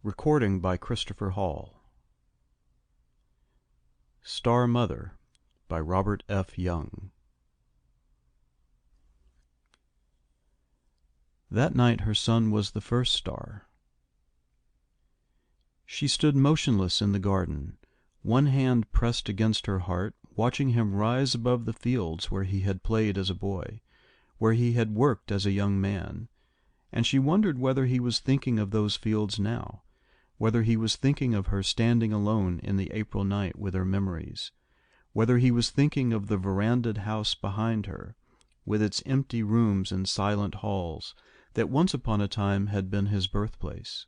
Recording by Christopher Hall. Star Mother by Robert F. Young. That night her son was the first star. She stood motionless in the garden, one hand pressed against her heart, watching him rise above the fields where he had played as a boy, where he had worked as a young man, and she wondered whether he was thinking of those fields now, whether he was thinking of her standing alone in the April night with her memories, whether he was thinking of the verandahed house behind her, with its empty rooms and silent halls, that once upon a time had been his birthplace.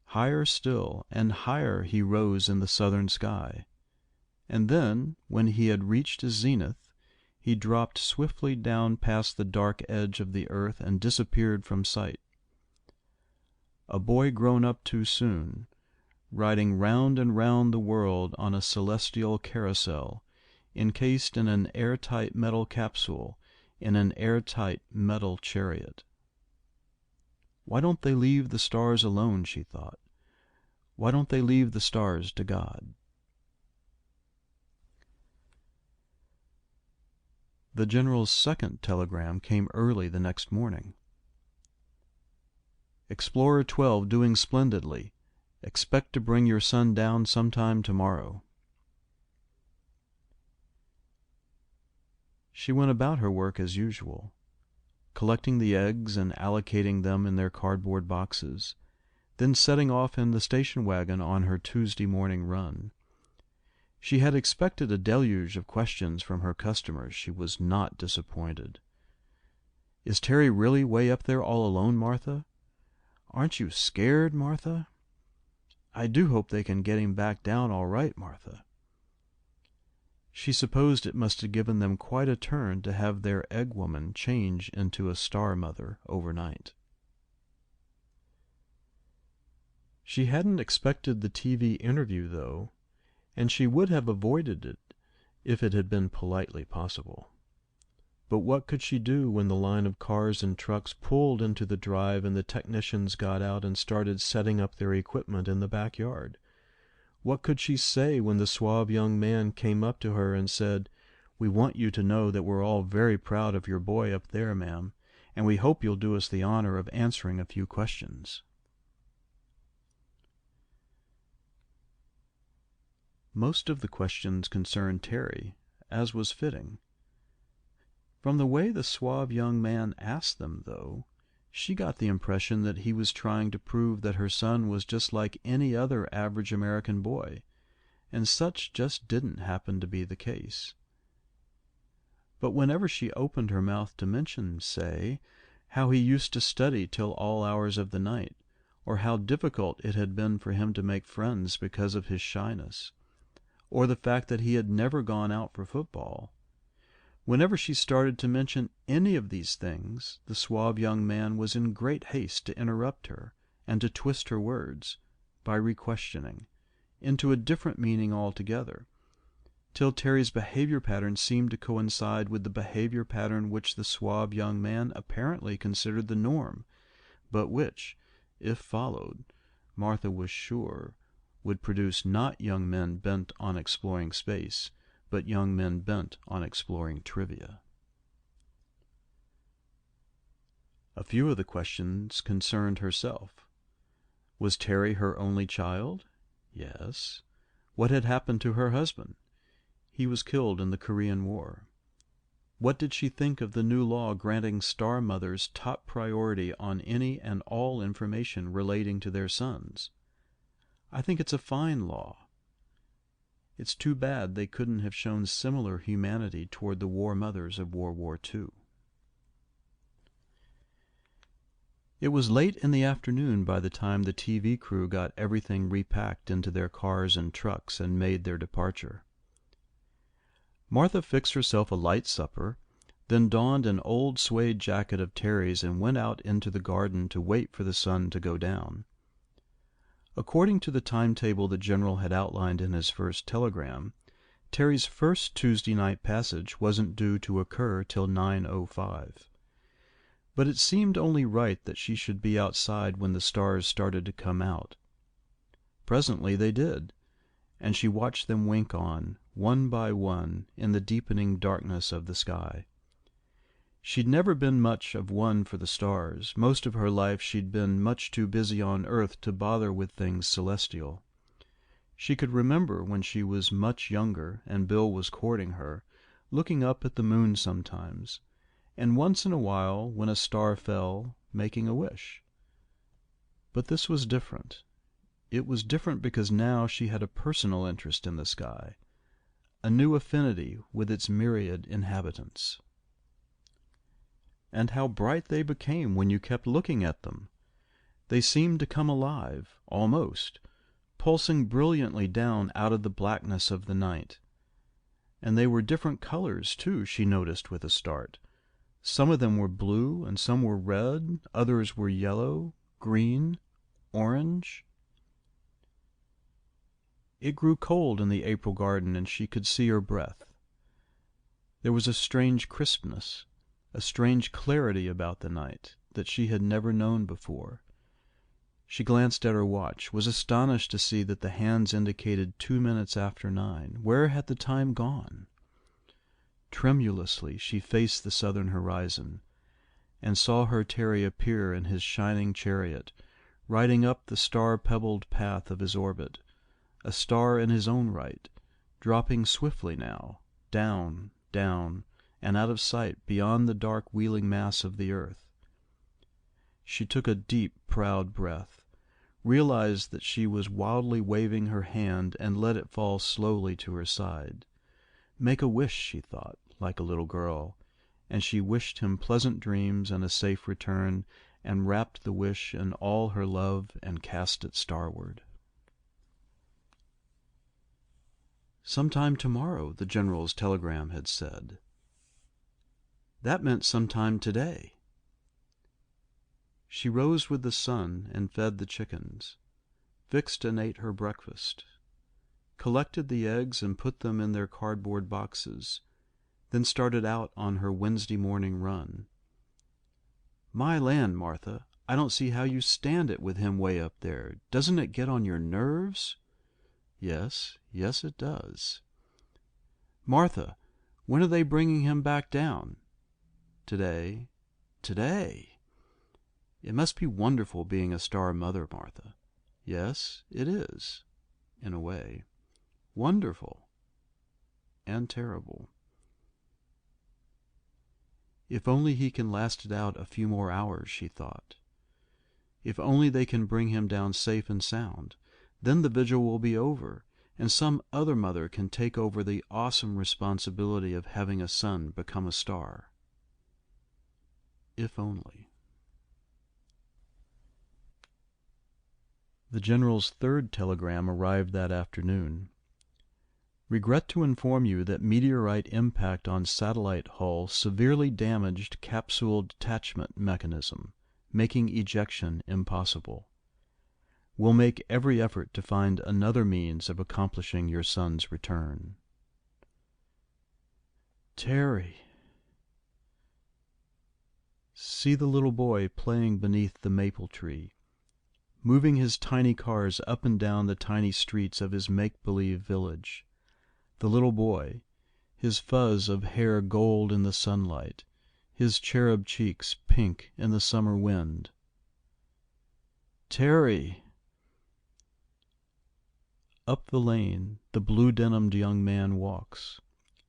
Higher still and higher he rose in the southern sky, and then, when he had reached his zenith, he dropped swiftly down past the dark edge of the earth and disappeared from sight. A boy grown up too soon, riding round and round the world on a celestial carousel, encased in an airtight metal capsule, in an airtight metal chariot. Why don't they leave the stars alone, she thought. Why don't they leave the stars to God? The general's second telegram came early the next morning. Explorer 12 doing splendidly. Expect to bring your son down sometime tomorrow. She went about her work as usual, collecting the eggs and allocating them in their cardboard boxes, then setting off in the station wagon on her Tuesday morning run. She had expected a deluge of questions from her customers. She was not disappointed. "Is Terry really way up there all alone, Martha? Aren't you scared, Martha? I do hope they can get him back down all right, Martha." She supposed it must have given them quite a turn to have their egg woman change into a star mother overnight. She hadn't expected the TV interview, though, and she would have avoided it if it had been politely possible. But what could she do when the line of cars and trucks pulled into the drive and the technicians got out and started setting up their equipment in the backyard? What could she say when the suave young man came up to her and said, "We want you to know that we're all very proud of your boy up there, ma'am, and we hope you'll do us the honor of answering a few questions"? Most of the questions concerned Terry, as was fitting. From the way the suave young man asked them, though, she got the impression that he was trying to prove that her son was just like any other average American boy, and such just didn't happen to be the case. But whenever she opened her mouth to mention, say, how he used to study till all hours of the night, or how difficult it had been for him to make friends because of his shyness, or the fact that he had never gone out for football, whenever she started to mention any of these things, the suave young man was in great haste to interrupt her and to twist her words, by re-questioning, into a different meaning altogether, till Terry's behavior pattern seemed to coincide with the behavior pattern which the suave young man apparently considered the norm, but which, if followed, Martha was sure, would produce not young men bent on exploring space, but young men bent on exploring trivia. A few of the questions concerned herself. Was Terry her only child? Yes. What had happened to her husband? He was killed in the Korean War. What did she think of the new law granting star mothers top priority on any and all information relating to their sons? "I think it's a fine law. It's too bad they couldn't have shown similar humanity toward the war mothers of World War II." It was late in the afternoon by the time the TV crew got everything repacked into their cars and trucks and made their departure. Martha fixed herself a light supper, then donned an old suede jacket of Terry's and went out into the garden to wait for the sun to go down. According to the timetable the general had outlined in his first telegram, Terry's first Tuesday night passage wasn't due to occur till 9:05. but it seemed only right that she should be outside when the stars started to come out. Presently they did, and she watched them wink on, one by one, in the deepening darkness of the sky. She'd never been much of one for the stars. Most of her life she'd been much too busy on earth to bother with things celestial. She could remember when she was much younger and Bill was courting her, looking up at the moon sometimes, and once in a while, when a star fell, making a wish. But this was different. It was different because now she had a personal interest in the sky, a new affinity with its myriad inhabitants. And how bright they became when you kept looking at them! They seemed to come alive, almost, pulsing brilliantly down out of the blackness of the night. And they were different colors, too, she noticed with a start. Some of them were blue, and some were red, others were yellow, green, orange. It grew cold in the April garden, and she could see her breath. There was a strange crispness, a strange clarity about the night that she had never known before. She glanced at her watch, was astonished to see that the hands indicated 2 minutes after 9. Where had the time gone? Tremulously she faced the southern horizon, and saw her Terry appear in his shining chariot, riding up the star-pebbled path of his orbit, a star in his own right, dropping swiftly now, down, down, and out of sight beyond the dark wheeling mass of the earth. She took a deep, proud breath, realized that she was wildly waving her hand, and let it fall slowly to her side. Make a wish, she thought, like a little girl, and she wished him pleasant dreams and a safe return, and wrapped the wish in all her love and cast it starward. Sometime tomorrow, the general's telegram had said. That meant sometime today. She rose with the sun and fed the chickens, fixed and ate her breakfast, collected the eggs and put them in their cardboard boxes, then started out on her Wednesday morning run. My land, Martha, I don't see how you stand it with him way up there. Doesn't it get on your nerves? Yes, it does. Martha, when are they bringing him back down? Today. It must be wonderful being a star mother, Martha. Yes, it is, in a way. Wonderful and terrible. If only he can last it out a few more hours, she thought. If only they can bring him down safe and sound, then the vigil will be over, and some other mother can take over the awesome responsibility of having a son become a star. If only. The general's third telegram arrived that afternoon. Regret to inform you that meteorite impact on satellite hull severely damaged capsule detachment mechanism, making ejection impossible. Will make every effort to find another means of accomplishing your son's return. Terry. See the little boy playing beneath the maple tree, moving his tiny cars up and down the tiny streets of his make-believe village. The little boy, his fuzz of hair gold in the sunlight, his cherub cheeks pink in the summer wind. Terry! Up the lane the blue-denimed young man walks,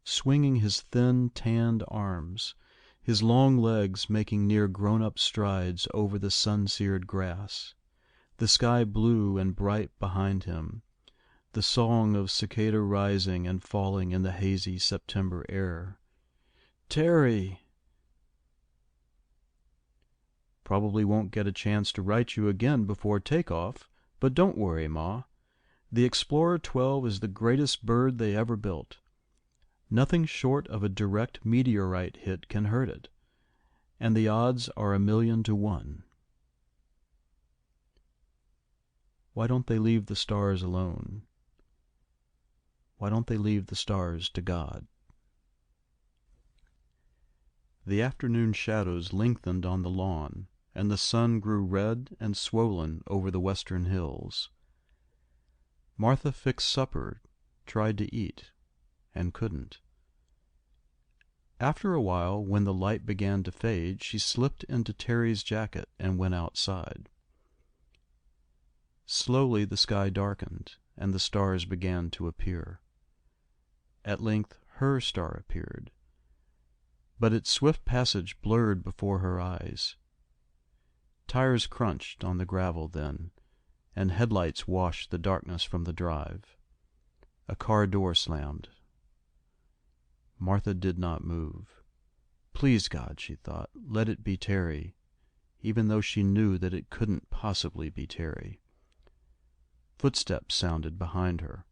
swinging his thin, tanned arms, his long legs making near grown-up strides over the sun-seared grass, the sky blue and bright behind him, the song of cicada rising and falling in the hazy September air. Terry! Probably won't get a chance to write you again before takeoff, but don't worry, Ma. The Explorer 12 is the greatest bird they ever built. Nothing short of a direct meteorite hit can hurt it, and the odds are 1,000,000 to 1. Why don't they leave the stars alone? Why don't they leave the stars to God? The afternoon shadows lengthened on the lawn, and the sun grew red and swollen over the western hills. Martha fixed supper, tried to eat, and couldn't. After a while, when the light began to fade, she slipped into Terry's jacket and went outside. Slowly the sky darkened, and the stars began to appear. At length her star appeared, but its swift passage blurred before her eyes. Tires crunched on the gravel then, and headlights washed the darkness from the drive. A car door slammed. Martha did not move. Please God, she thought, let it be Terry, even though she knew that it couldn't possibly be Terry. Footsteps sounded behind her,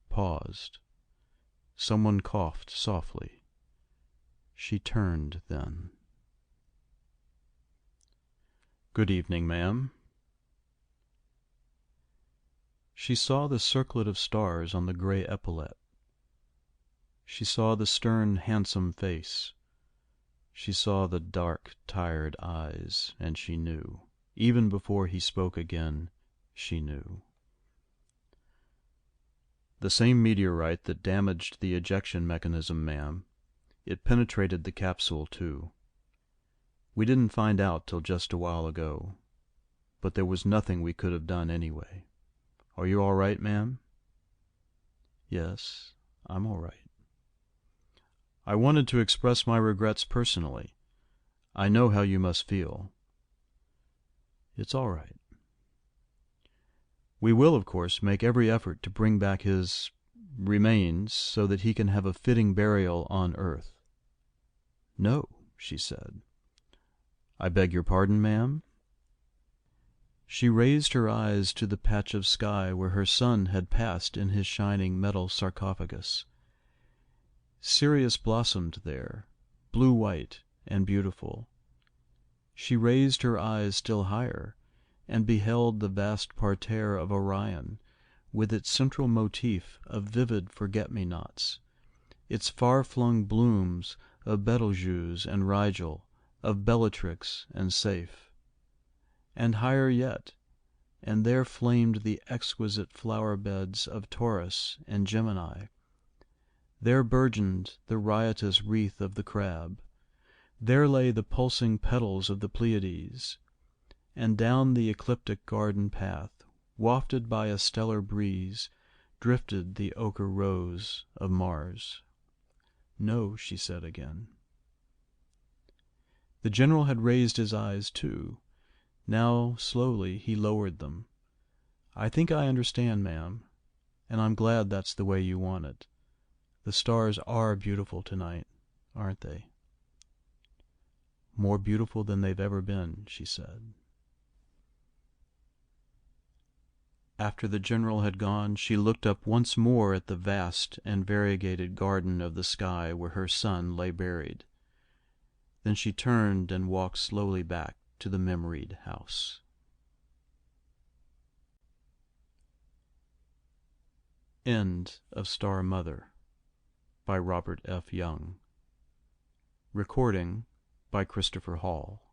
paused. Someone coughed softly. She turned then. "Good evening, ma'am." She saw the circlet of stars on the gray epaulette. She saw the stern, handsome face. She saw the dark, tired eyes, and she knew. Even before he spoke again, she knew. "The same meteorite that damaged the ejection mechanism, ma'am. It penetrated the capsule, too. We didn't find out till just a while ago, but there was nothing we could have done anyway. Are you all right, ma'am?" "Yes, I'm all right." "I wanted to express my regrets personally. I know how you must feel." "It's all right." "We will, of course, make every effort to bring back his remains so that he can have a fitting burial on Earth." "No," she said. "I beg your pardon, ma'am?" She raised her eyes to the patch of sky where her son had passed in his shining metal sarcophagus. Sirius blossomed there, blue-white and beautiful. She raised her eyes still higher, and beheld the vast parterre of Orion, with its central motif of vivid forget-me-nots, its far-flung blooms of Betelgeuse and Rigel, of Bellatrix and Saiph. And higher yet, and there flamed the exquisite flower-beds of Taurus and Gemini. There burgeoned the riotous wreath of the Crab. There lay the pulsing petals of the Pleiades. And down the ecliptic garden path, wafted by a stellar breeze, drifted the ochre rose of Mars. "No," she said again. The general had raised his eyes, too. Now, slowly, he lowered them. "I think I understand, ma'am, and I'm glad that's the way you want it. The stars are beautiful tonight, aren't they?" "More beautiful than they've ever been," she said. After the general had gone, she looked up once more at the vast and variegated garden of the sky where her son lay buried. Then she turned and walked slowly back to the memoried house. End of Star Mother by Robert F. Young. Recording by Christopher Hall.